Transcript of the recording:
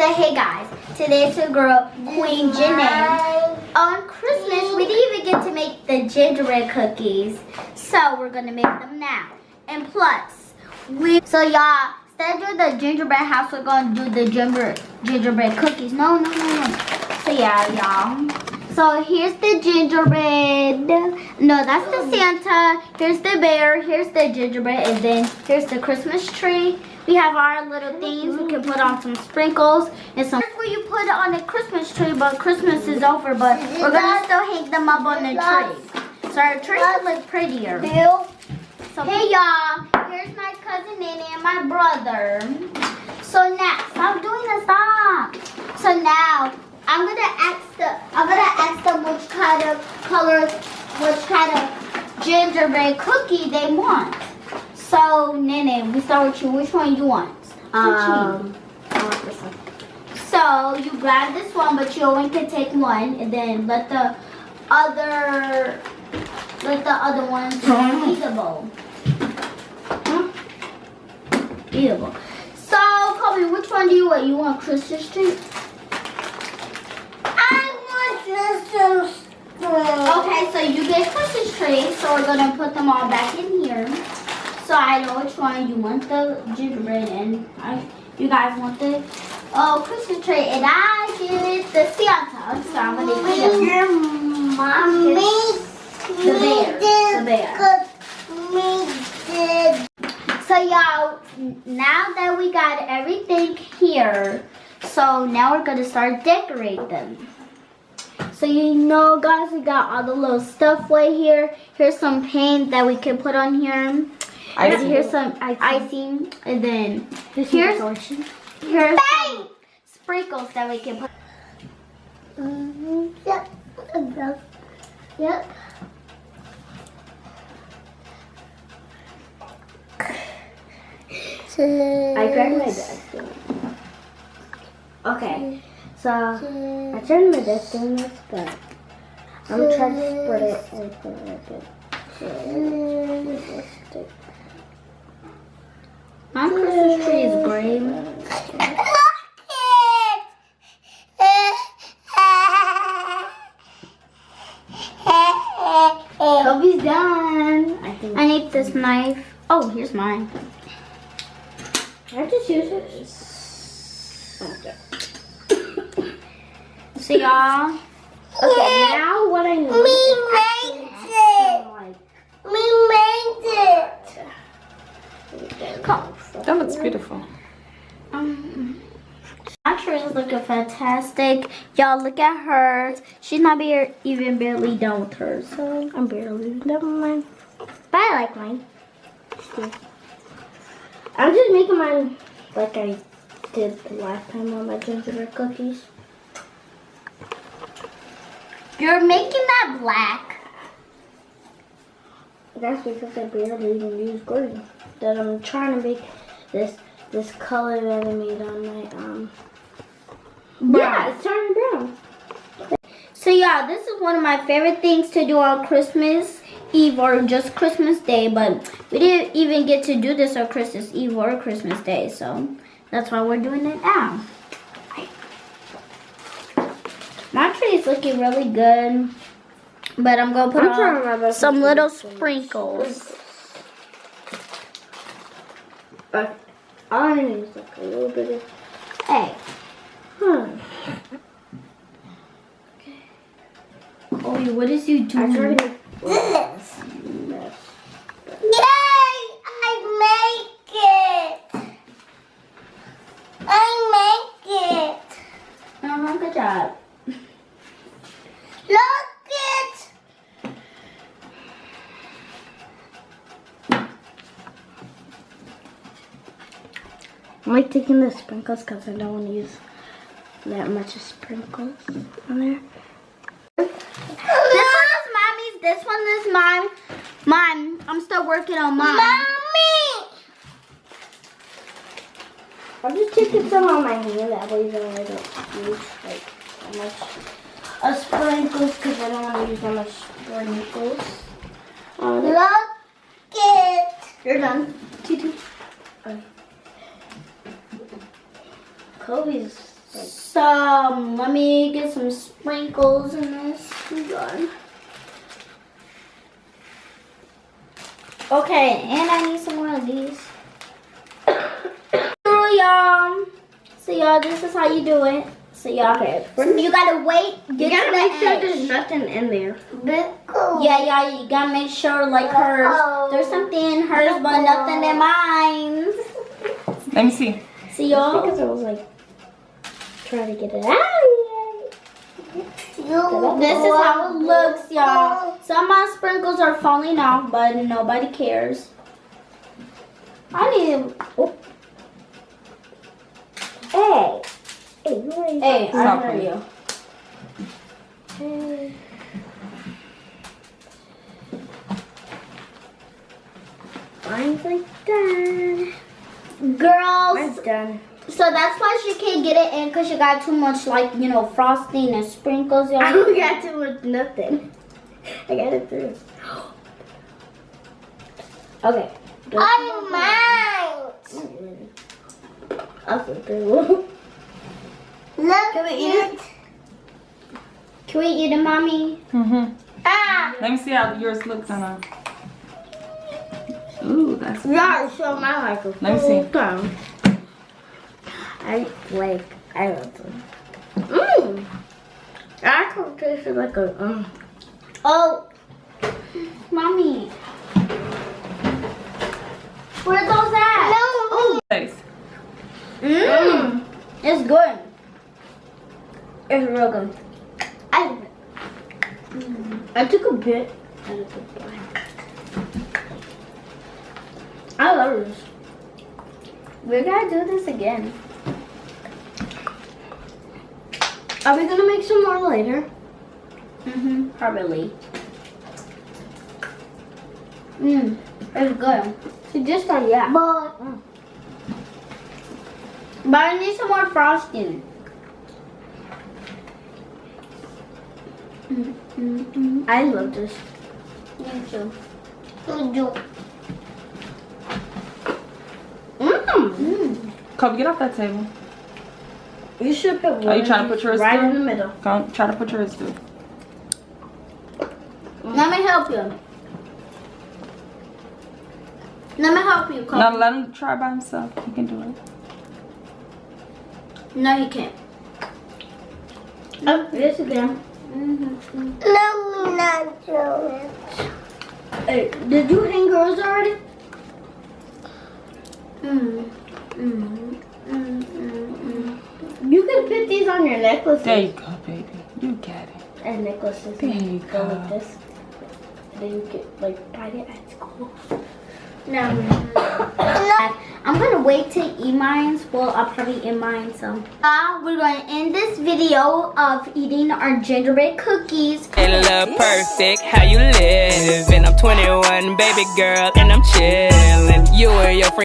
So hey guys, today's your girl Queen Janae. On Christmas, we didn't even get to make the gingerbread cookies, so we're gonna make them now. And plus, so y'all, instead of the gingerbread house, we're gonna do the gingerbread cookies. No. So yeah, y'all. So here's the gingerbread. No, that's the Santa. Here's the bear. Here's the gingerbread, and then here's the Christmas tree. We have our little things. We can put on some sprinkles and some. Here's where you put it on the Christmas tree, but Christmas is over. But we're gonna still hang them up on the tree, so our tree will look prettier. So hey y'all, here's my cousin Nene and my brother. So now, stop doing this, stop. So now I'm gonna ask them which kind of color, which kind of gingerbread cookie they want. So, Nene, we start with you. Which one you want? I want this one. So, you grab this one, but you only can take one, and then let the other ones be eatable. Eatable. So, Kobe, which one do you want? You want Christmas tree? I want Christmas tree. Okay, so you get Christmas tree. So we're gonna put them all back in here. So I know which one you want, the gingerbread, and you guys want the Christmas tree, and I get the Santa. So I'm gonna eat Your mom the bear. So y'all, now that we got everything here, so now we're gonna start decorate them. So you know, guys, we got all the little stuff right here. Here's some paint that we can put on here. Here's some icing, and then here's some sprinkles that we can put. Yep. I grabbed my desk. Okay, so I turned my desk in this, but I'm trying to spread it like that. My Christmas tree is gray. Kobe's done. I need this knife. Oh, here's mine. I just use it. So y'all. Okay, now what I need is That looks beautiful. My tree is looking fantastic. Y'all look at her. She's not even barely done with hers. So I'm barely done with mine. But I like mine. I'm just making mine like I did the last time on my gingerbread cookies. you're making that black. That's because I barely even use green. That I'm trying to make this color that I made on my Brown. Yeah, it's turning brown. So y'all, this is one of my favorite things to do on Christmas Eve or just Christmas Day, but we didn't even get to do this on Christmas Eve or Christmas Day, so that's why we're doing it now. My tree is looking really good, but I'm gonna put on some little sprinkles. But all I need is like a little bit of Hey, Chloe, what is you I doing? tried to make this. Yay! I make it! I make it! Good job. Look it! I'm like taking the sprinkles because I don't want to use that much of sprinkles on there. This one is mommy's. This one is mine. Mine. I'm still working on mine. Mommy! I'm just taking some on my hand, that way then I don't use like that much sprinkles because I don't want to use that much sprinkles. Look it! You're done. Okay. Kobe's some. Let me get some sprinkles in this. Done. Okay, and I need some more of these. Y'all. So y'all, this is how you do it. So y'all, you gotta wait. You gotta make sure there's nothing in there. Yeah, y'all, you gotta make sure like hers. There's something in hers, but nothing in mine. Let me see. See y'all. Because I was like trying to get it out. This is how it looks, y'all. Some of my sprinkles are falling off, but nobody cares. I need. Oh. Hey, I heard you. Mine's like done. Girls. Mine's done. So that's why she can't get it in because she got too much, like, you know, frosting and sprinkles, y'all. I don't got too much nothing. I got it through. Okay. I'm mine. I'll flip through. Look. Can we eat it? Can we eat it, Mommy? Ah. Let me see how yours looks on a. Ooh, that's. Yeah, show my microphone. Let me see. I love them. Mmm. Actually tasted like a Oh, Mommy. Where those at? No. Taste. Mmm. It's good. It's real good. I took a bit. I love this. We're gonna do this again. Are we gonna make some more later? Probably. It's good. So just on yeah. But I need some more frosting. I love this. Me too. Kobe, get off that table. You should put one. Are you trying to put yours right through? in the middle? Come, try to put yours through. Let me help you. Let me help you, Kobe. Now let him try by himself. He can do it. No, he can't. Oh, yes again. No, me not do it. Hey, did you hang yours already? You can put these on your necklaces. There you go, baby. You get it. And necklaces. There you go go. like this. And then you get like buy it at school. No. I'm gonna wait to eat mine. Well, I'll probably eat mine. So, we're gonna end this video of eating our gingerbread cookies. Ain't love perfect, how you living? I'm 21, baby girl, and I'm chilling. You and your friends.